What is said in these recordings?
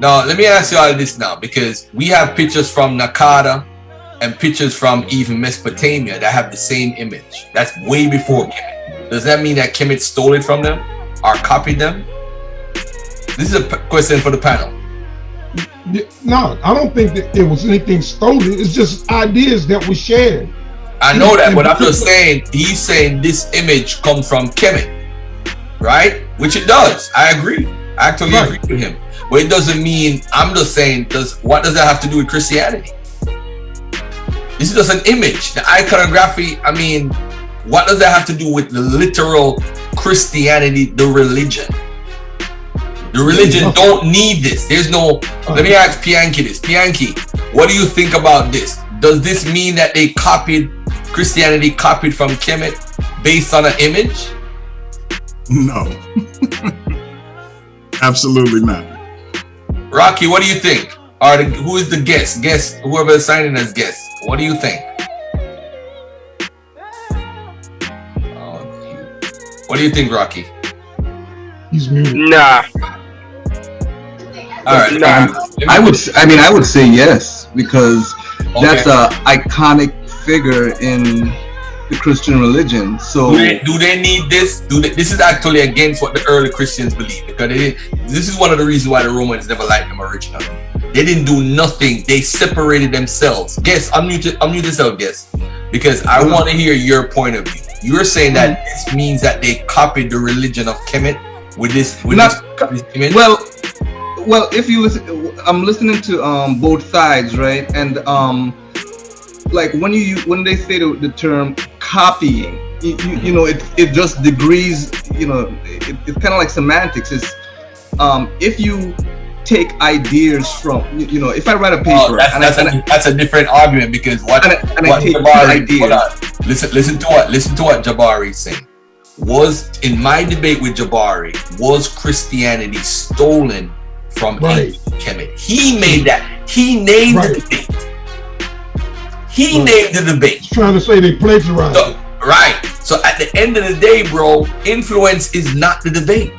Now, let me ask you all this now, because we have pictures from Nakada and pictures from even Mesopotamia that have the same image. That's way before Kemet. Does that mean that Kemet stole it from them or copied them? This is a question for the panel. No, I don't think that it was anything stolen. It's just ideas that were shared. I know that, but I'm just saying, he's saying this image comes from Kemet, right? Which it does. I agree. I actually agree with him. But it doesn't mean, I'm just saying, what does that have to do with Christianity? This is just an image. The iconography, I mean, what does that have to do with the literal Christianity, the religion? The religion don't need this. There's no, let me ask Pianki this. Pianki, what do you think about this? Does this mean that they Christianity copied from Kemet based on an image? No. Absolutely not. Rocky, what do you think? Who is the guest? Whoever is signing as guest. What do you think? What do you think, Rocky? He's muted. Nah. All right. I would say yes, because that's a iconic figure in the Christian religion. So do they need this? This is actually against what the early Christians believed, because this is one of the reasons why the Romans never liked them originally. They didn't do nothing. They separated themselves. Guess, unmute yourself, guess, because I want to hear your point of view. You're saying that this means that they copied the religion of Kemet with this image? Well, if you listen, I'm listening to both sides, right? And like when they say the term copying, you know, it just degrees, you know, it's kind of like semantics. It's if you take ideas from, you know, if I write a paper, that's a different argument, because what Jabari, hold on, listen to what Jabari is saying. Was in my debate with Jabari, was Christianity stolen from Kemet? He made that. He named the debate. He named the debate. He's trying to say they plagiarized. So at the end of the day, bro, influence is not the debate.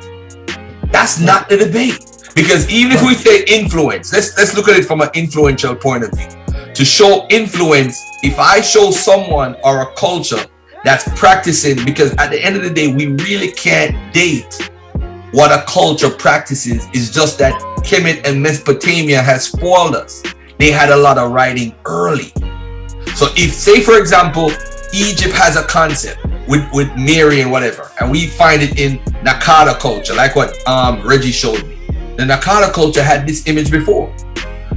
That's not the debate. Because even if we say influence, let's look at it from an influential point of view. To show influence, if I show someone or a culture that's practicing, because at the end of the day, we really can't date what a culture practices. Is just that Kemet and Mesopotamia has spoiled us. They had a lot of writing early. So if, say for example, Egypt has a concept with Mary and whatever, and we find it in Nakada culture, like what Reggie showed me. The Nakada culture had this image before.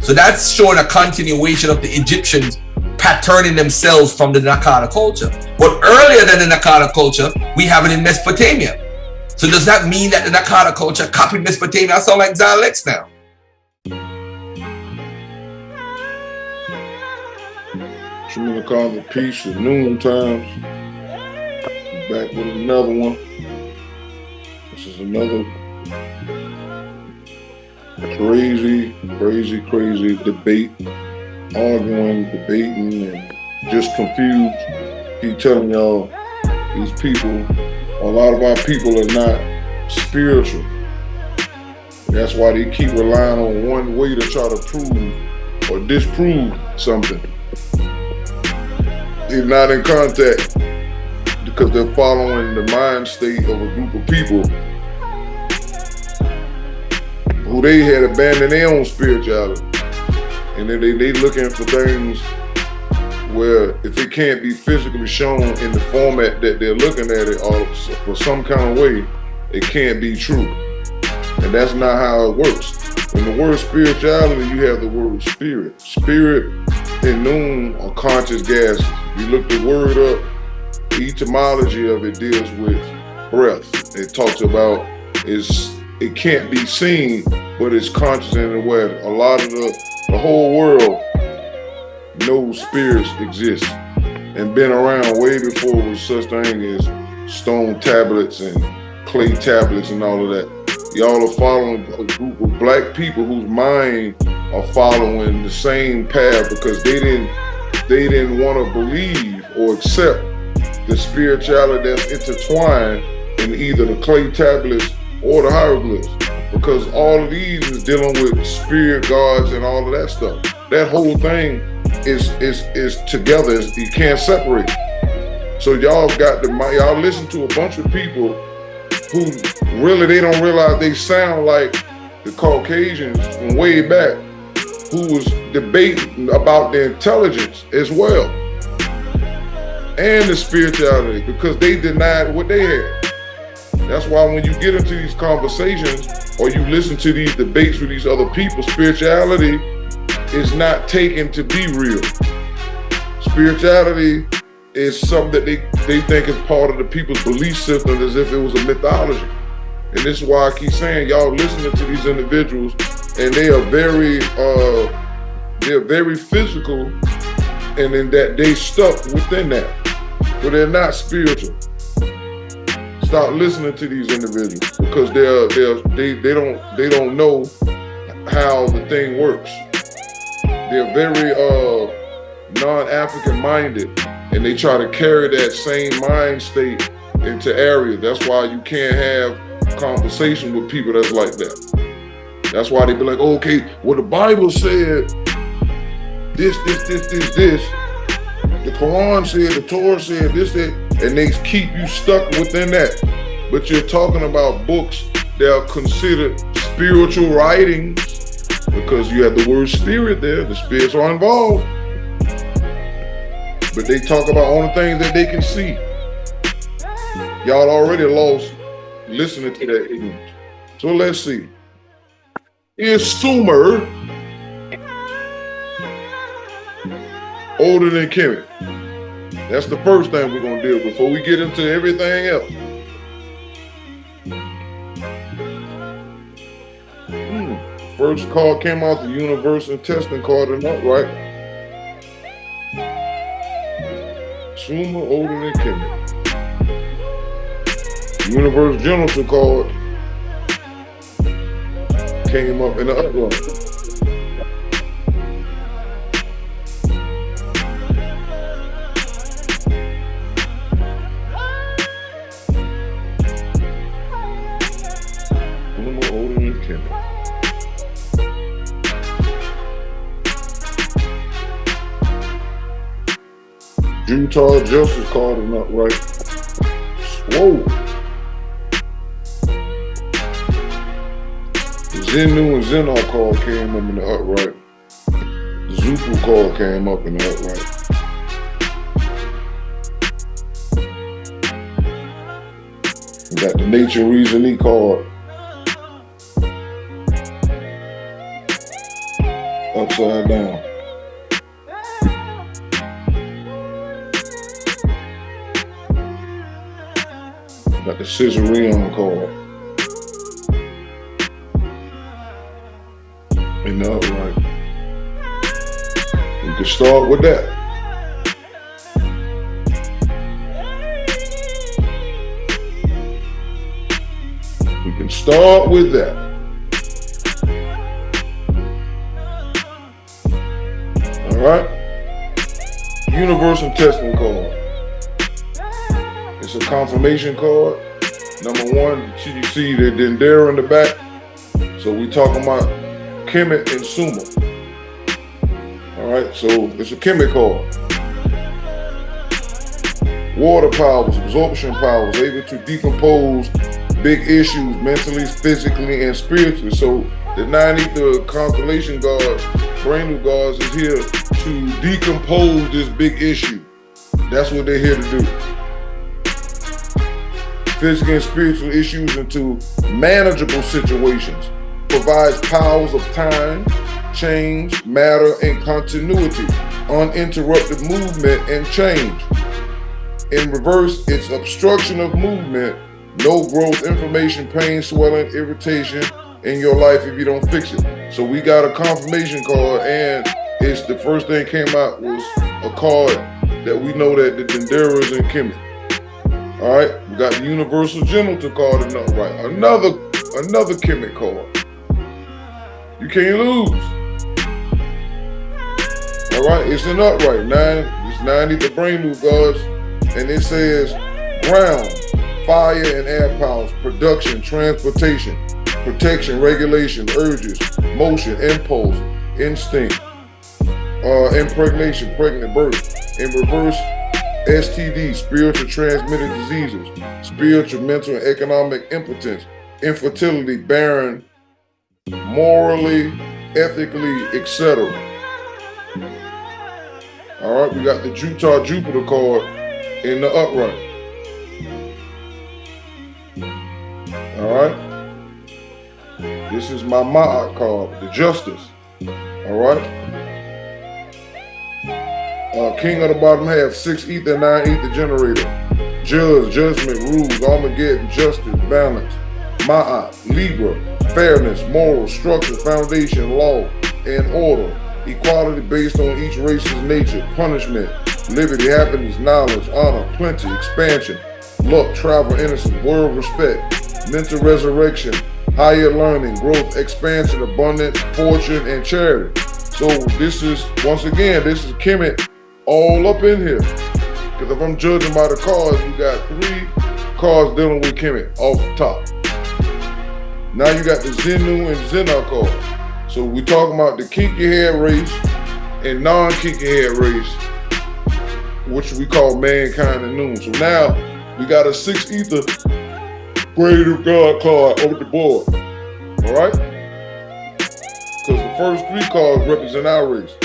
So that's showing a continuation of the Egyptians patterning themselves from the Nakada culture. But earlier than the Nakada culture, we have it in Mesopotamia. So does that mean that the Nakada culture copied Mesopotamia? I sound like Xylex now. I'm gonna call the piece of Noon Times. Back with another one. This is another crazy debate, debating, and just confused. Keep telling y'all, these people, a lot of our people are not spiritual. That's why they keep relying on one way to try to prove or disprove something. They're not in contact because they're following the mind state of a group of people who they had abandoned their own spirituality, and then they looking for things where if it can't be physically shown in the format that they're looking at it or for some kind of way, it can't be true. And that's not how it works. In the word spirituality, you have the word spirit. Spirit and noon are conscious gases. If you look the word up, the etymology of it deals with breath. It talks about it can't be seen, but it's conscious in a way. A lot of the whole world knows spirits exist and been around way before there was such thing as stone tablets and clay tablets and all of that. Y'all are following a group of black people whose mind are following the same path because they didn't want to believe or accept the spirituality that's intertwined in either the clay tablets or the hieroglyphs, because all of these is dealing with spirit gods and all of that stuff. That whole thing is together. You can't separate. So y'all listen to a bunch of people who really they don't realize they sound like the Caucasians from way back who was debating about the intelligence as well and the spirituality because they denied what they had. That's why when you get into these conversations or you listen to these debates with these other people, spirituality is not taken to be real. Spirituality is something that they think is part of the people's belief system as if it was a mythology. And this is why I keep saying, y'all listening to these individuals and they are very physical, and in that they stuck within that, but they're not spiritual. Stop listening to these individuals because they don't know how the thing works. They're very non-African minded, and they try to carry that same mind state into areas. That's why you can't have conversation with people that's like that. That's why they be like, oh, okay, well the Bible said this. The Quran said, the Torah said this, that, and they keep you stuck within that. But you're talking about books that are considered spiritual writings because you have the word spirit there. The spirits are involved. But they talk about only things that they can see. Y'all already lost listening to that ignorance. So let's see. Is Sumer older than Kemet? That's the first thing we're going to deal with before we get into everything else. First card came out, the universal testing card, or not, right? Sumer older than Kemet. Universal genital card came up in the upline. Utah Justice card is not right. Whoa. Zenu and Zenar card came up in the upright. Zupu card came up in the upright. We got the Nature Reasoning card upside down. Got the Caesarean card in the upright. We can start with that. We can start with that. All right. Universal testing card. It's a confirmation card. Number one, you see the Dendera in the back. So we talking about Kemet and Sumer. All right, so it's a Kemet card. Water powers, absorption powers, able to decompose big issues mentally, physically, and spiritually. So the 9 ether constellation guards, brand new guards is here to decompose this big issue. That's what they're here to do. Physical and spiritual issues into manageable situations. Provides powers of time, change, matter, and continuity. Uninterrupted movement and change. In reverse, it's obstruction of movement, no growth, information, pain, swelling, irritation in your life if you don't fix it. So we got a confirmation card, and it's the first thing came out was a card that we know that the Dendera is in Kemet. All right, we got the Universal Genital card in the upright. Another Kemet card. You can't lose. All right, it's an upright. It's 90 the brain move gods, and it says ground, fire and air powers, production, transportation, protection, regulation, urges, motion, impulse, instinct, impregnation, pregnant birth. In reverse, STD, spiritual transmitted diseases, spiritual, mental, and economic impotence, infertility, barren, morally, ethically, etc. All right, we got the Jupiter card in the upright. All right, this is my Ma'at card, the Justice. All right. King of the bottom half, 6 ether, 9 ether generator. Judge, judgment, rules, Armageddon, justice, balance. Ma'at, Libra, fairness, moral, structure, foundation, law, and order. Equality based on each race's nature, punishment, liberty, happiness, knowledge, honor, plenty, expansion, luck, travel, innocence, world respect, mental resurrection, higher learning, growth, expansion, abundance, fortune, and charity. So this is, once again, this is Kemet all up in here. Because if I'm judging by the cards, we got 3 cards dealing with Kemet off the top. Now you got the Zenu and Zena card. So we talking about the kinky hair race and non-kinky hair race, which we call mankind and noon. So now we got a 6 ether braided God card over the board. All right? Because the first 3 cards represent our race.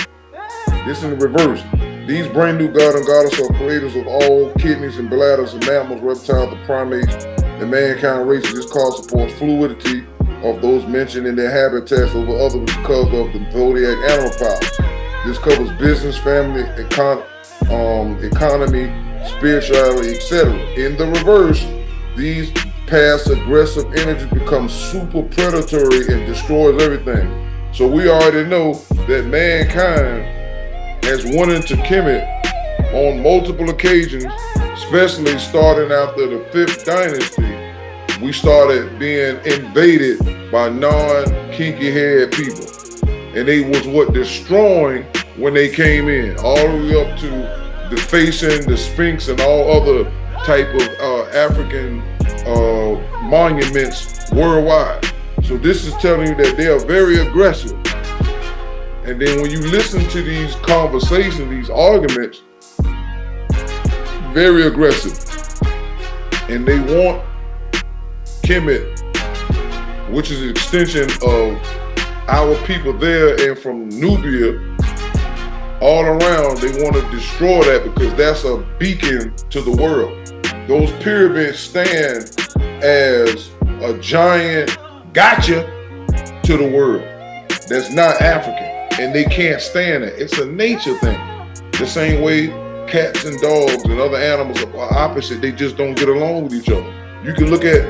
This in the reverse. These brand new god and goddess are creators of all kidneys and bladders and mammals, reptiles, the primates, and mankind races. This card supports fluidity of those mentioned in their habitats over others because of the zodiac animal power. This covers business, family, economy, spirituality, etc. In the reverse, these past aggressive energies become super predatory and destroys everything. So we already know that mankind has won into Kemet on multiple occasions, especially starting after the 5th dynasty. We started being invaded by non-kinky haired people. And they was destroying when they came in, all the way up to defacing the Sphinx and all other type of African monuments worldwide. So this is telling you that they are very aggressive. And then when you listen to these conversations, these arguments, very aggressive. And they want Kemet, which is an extension of our people there and from Nubia, all around. They want to destroy that because that's a beacon to the world. Those pyramids stand as a giant gotcha to the world that's not African. And they can't stand it. It's a nature thing. The same way cats and dogs and other animals are opposite. They just don't get along with each other. You can look at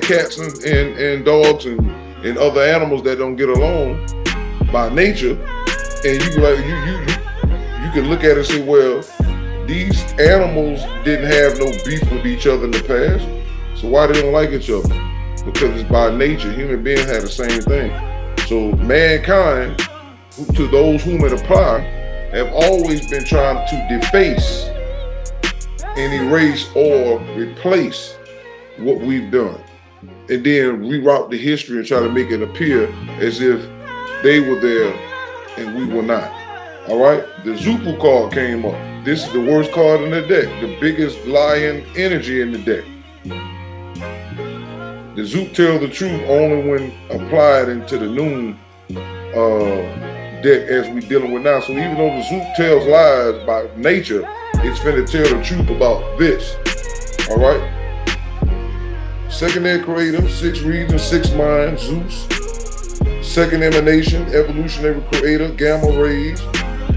cats and dogs and other animals that don't get along by nature, and you can look at it and say, well, these animals didn't have no beef with each other in the past, so why they don't like each other? Because it's by nature. Human beings have the same thing. So mankind, to those whom it apply, have always been trying to deface and erase or replace what we've done, and then reroute the history and try to make it appear as if they were there and we were not. All right, the Zupu card came up. This is the worst card in the deck, the biggest lying energy in the deck. The Zoop tell the truth only when applied into the noon deck as we dealing with now. So even though the Zoop tells lies by nature, it's finna tell the truth about this. All right. Secondary creator, 6 reasons, 6 minds, Zeus. Second emanation, evolutionary creator, gamma rays.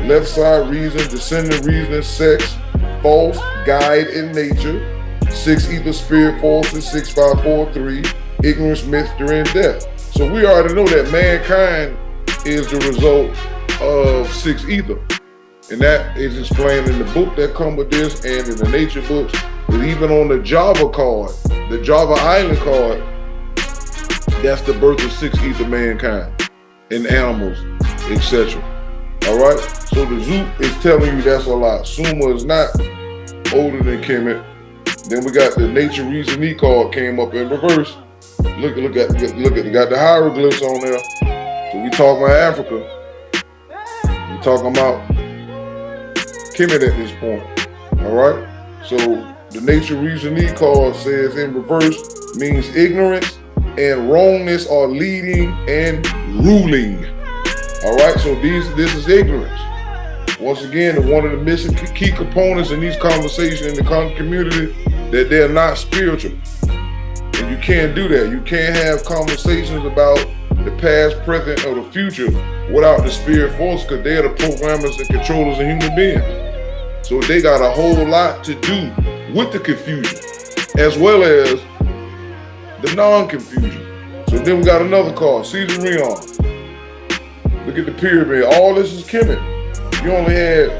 Left side reason, descendant reason, sex, false, guide in nature. 6 ether spirit forces, 6, 5, 4, 3. Ignorance, mystery, and death. So we already know that mankind is the result of 6 ether. And that is explained in the book that come with this and in the nature books. But even on the Java card, the Java Island card, that's the birth of 6 ether mankind and animals, etc. All right? So the Zoop is telling you that's a lie. Suma is not older than Kemet. Then we got the Nature Reason E card came up in reverse. Look at, got the hieroglyphs on there. So we talking about Africa. We talking about Kemet at this point. All right? So the Nature Reason E card says in reverse means ignorance and wrongness are leading and ruling. All right, so this is ignorance. Once again, one of the missing key components in these conversations in the community that they're not spiritual. And you can't do that. You can't have conversations about the past, present, or the future without the spirit force, because they're the programmers and controllers of human beings. So they got a whole lot to do with the confusion, as well as the non-confusion. So then we got another card, Caesar Rion. Look at the pyramid. All this is Kemet. You only had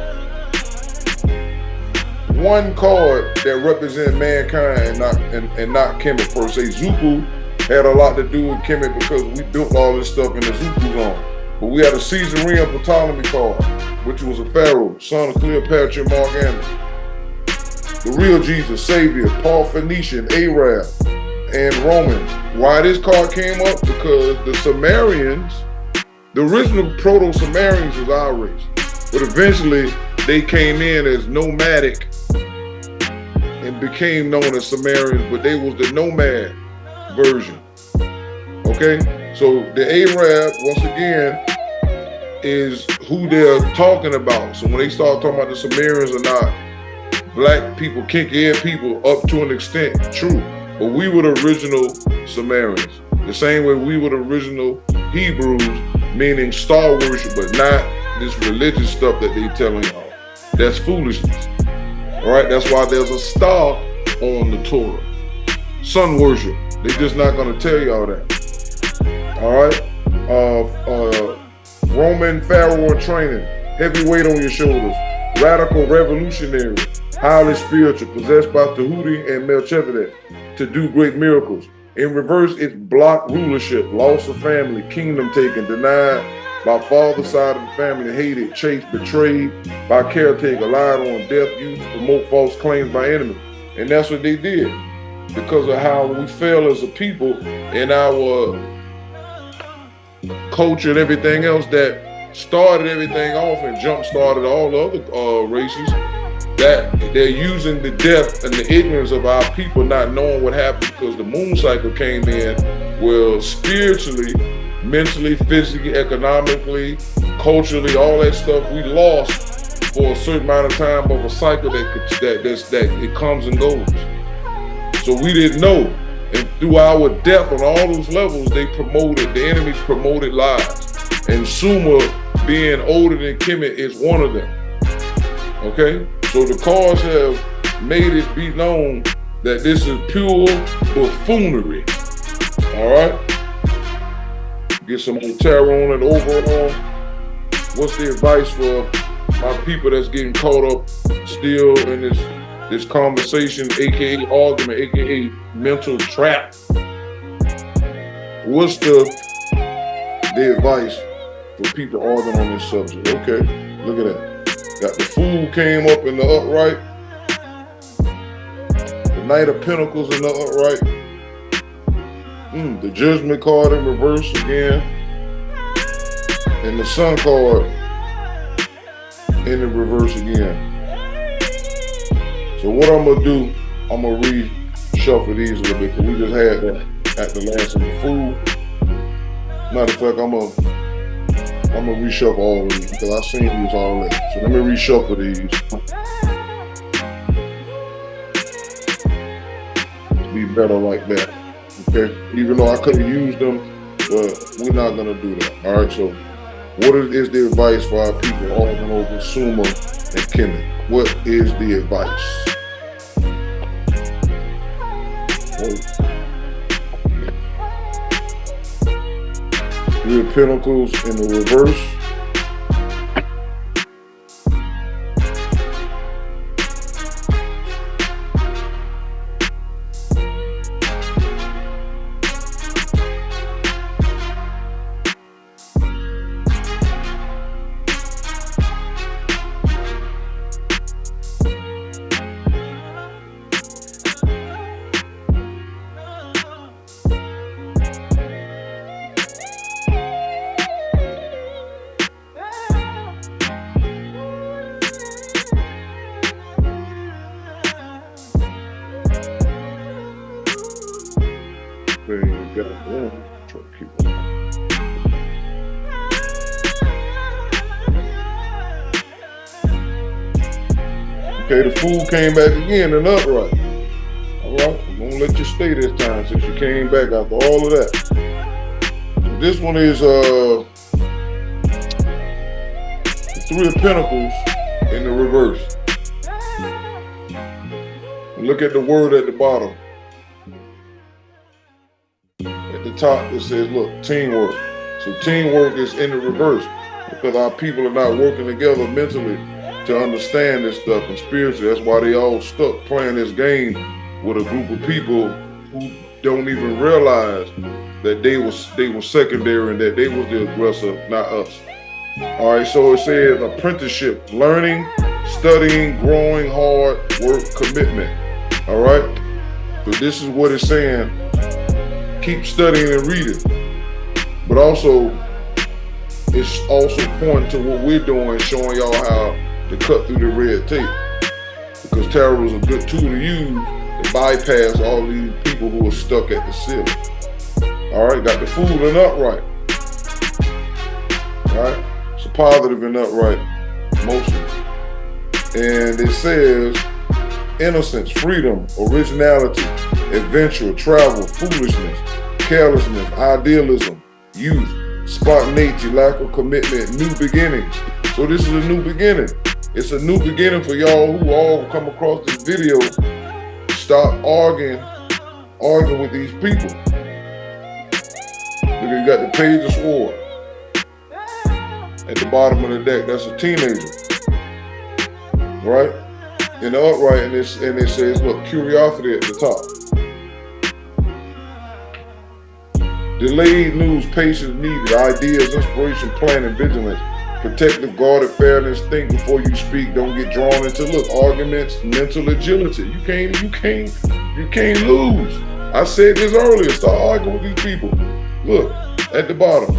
one card that represented mankind and not Kemet per se. Zupu had a lot to do with Kemet because we built all this stuff in the Zupu zone. But we had a Caesarean Ptolemy card, which was a pharaoh, son of Cleopatra and Mark Antony. The real Jesus, Savior, Paul Phoenician, Arab, and Roman. Why this card came up? Because the Sumerians, the original Proto-Sumerians was our race. But eventually they came in as nomadic and became known as Sumerians, but they was the nomad version. Okay? So the Arab, once again, is who they're talking about. So when they start talking about the Sumerians are not black people, kinky-haired people, up to an extent, true. But we were the original Sumerians. The same way we were the original Hebrews, meaning star worship, but not this religious stuff that they telling y'all. That's foolishness. All right, that's why there's a star on the Torah. Sun worship. They're just not gonna tell y'all that. All right. Roman pharaoh in training, heavy weight on your shoulders, radical revolutionary, highly spiritual, possessed by Tahuti and Melchizedek to do great miracles. In reverse, it's block rulership, loss of family, kingdom taken, denied by father's side of the family, hated, chased, betrayed by caretaker, lied on, death used to promote false claims by enemies. And that's what they did because of how we fell as a people in our culture and everything else that started everything off and jump-started all the other races, that they're using the death and the ignorance of our people not knowing what happened because the moon cycle came in. Well, spiritually, mentally, physically, economically, culturally, all that stuff we lost for a certain amount of time of a cycle that it comes and goes. So we didn't know. And through our death on all those levels, the enemies promoted lies. And Suma, being older than Kemet, is one of them. Okay? So the cards have made it be known that this is pure buffoonery. All right? Get some more tarot and overall. What's the advice for my people that's getting caught up still in this conversation, aka argument, aka mental trap? What's the advice for people arguing on this subject? Okay, look at that. Got the Fool came up in the upright. The Knight of Pentacles in the upright. The Judgment card in reverse again. And the Sun card in the reverse again. So what I'm gonna do, I'm gonna reshuffle these a little bit because we just had that at the last of the Fool. Matter of fact, I'm gonna I'm gonna reshuffle all of these because I've seen these already. So let me reshuffle these. It'll be better like that. Okay? Even though I could have used them, but we're not gonna do that. Alright, so what is the advice for our people all over Sumo and Kemet? What is the advice? Three of Pentacles in the reverse. Okay, the Fool came back again and upright. All right, I'm gonna let you stay this time since you came back after all of that. So this one is the Three of Pentacles in the reverse. And look at the word at the bottom. At the top it says, look, teamwork. So teamwork is in the reverse because our people are not working together mentally to understand this stuff and spiritually. That's why they all stuck playing this game with a group of people who don't even realize that they were secondary and that they was the aggressor, not us. All right, so it says apprenticeship, learning, studying, growing, hard work, commitment. All right, so this is what it's saying. Keep studying and reading, but also it's also pointing to what we're doing, showing y'all how to cut through the red tape, because tarot is a good tool to use to bypass all these people who are stuck at the ceiling. All right, got the Fool and upright. All right, it's a positive and upright motion, and it says innocence, freedom, originality, adventure, travel, foolishness, carelessness, idealism, youth, spontaneity, lack of commitment, new beginnings. So this is a new beginning. It's a new beginning for y'all who all come across this video. Stop arguing with these people. Look, you got the Page of Swords at the bottom of the deck. That's a teenager, right? In the upright, and it says, look, curiosity at the top. Delayed news, patience needed, ideas, inspiration, planning, vigilance, protective, guarded, fairness, think before you speak, don't get drawn into, look, arguments, mental agility. You can't lose. I said this earlier, start arguing with these people. Look, at the bottom.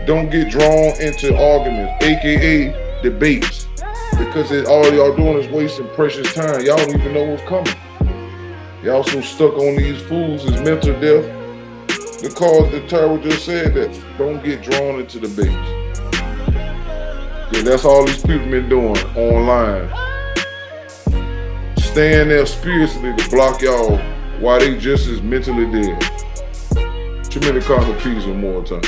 Don't get drawn into arguments, AKA debates, because all y'all doing is wasting precious time. Y'all don't even know what's coming. Y'all so stuck on these fools is mental death. Because the tarot just said that, don't get drawn into debates. Yeah, that's all these people been doing online. Staying there spiritually to block y'all while they just as mentally dead. Too many carnal peas one more time.